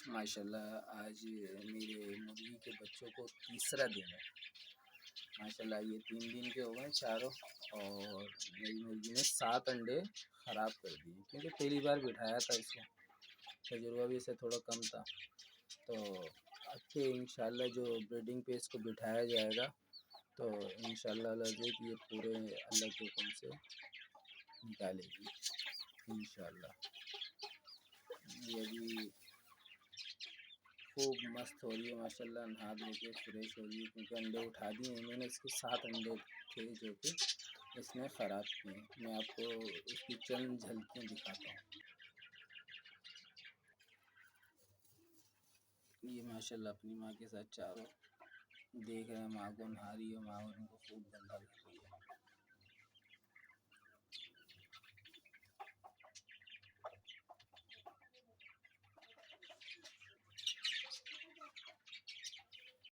माशाल्लाह आज मेरे मुर्गी के बच्चों को तीसरा दिन है। माशाल्लाह ये 3 दिन के हो गए चारों, और मेरी मुर्गी ने 7 अंडे ख़राब कर दिए, क्योंकि पहली बार बिठाया था इसको, तजुर्बा भी इसे थोड़ा कम था। तो अब के इंशाल्लाह जो ब्रीडिंग पे इसको बिठाया जाएगा, तो इंशाल्लाह अज़ीज़ ये पूरे अल्लाह के हुक्म से निकालेगी इंशाल्लाह। ये अभी खूब मस्त हो रही है माशाल्लाह, नहा धो के फ्रेश हो रही है, क्योंकि अंडे उठा दिए हैं मैंने। इसके 7 अंडे थे जो कि इसने ख़राब किए। मैं आपको उसकी चंद झलकियाँ दिखाता हूँ। ये माशाल्लाह अपनी माँ के साथ चारों देख रहे हैं, माँ को नहा रही है, माँ उनको खूब गंदा कर रही है।